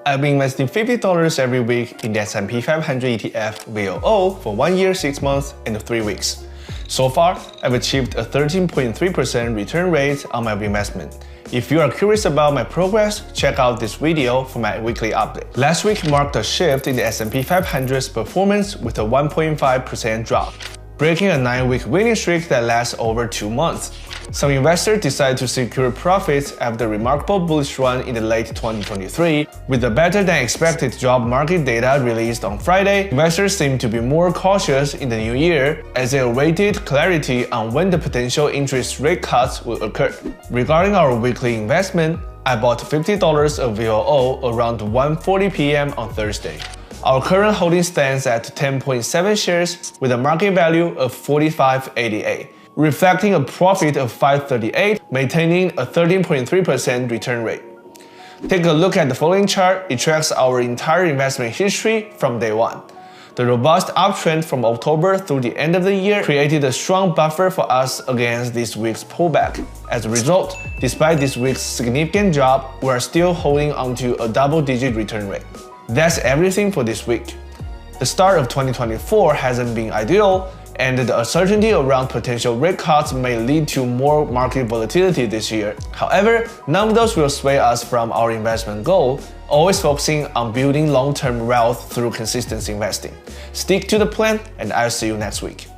I've been investing $50 every week in the S&P 500 ETF VOO for 1 year, 6 months, and 3 weeks. So far, I've achieved a 13.3% return rate on my investment. If you are curious about my progress, check out this video for my weekly update. Last week marked a shift in the S&P 500's performance with a 1.5% drop, breaking a 9-week winning streak that lasts over 2 months. Some investors decided to secure profits after the remarkable bullish run in the late 2023. With the better-than-expected job market data released on Friday, investors seem to be more cautious in the new year as they awaited clarity on when the potential interest rate cuts will occur. Regarding our weekly investment, I bought $50 of VOO around 1:40 p.m. on Thursday. Our current holding stands at 10.7 shares with a market value of $45.88. reflecting a profit of $5.38, maintaining a 13.3% return rate. Take a look at the following chart. It tracks our entire investment history from day one. The robust uptrend from October through the end of the year created a strong buffer for us against this week's pullback. As a result, despite this week's significant drop, we are still holding onto a double-digit return rate. That's everything for this week. The start of 2024 hasn't been ideal, and the uncertainty around potential rate cuts may lead to more market volatility this year. However, none of those will sway us from our investment goal, always focusing on building long-term wealth through consistent investing. Stick to the plan, and I'll see you next week.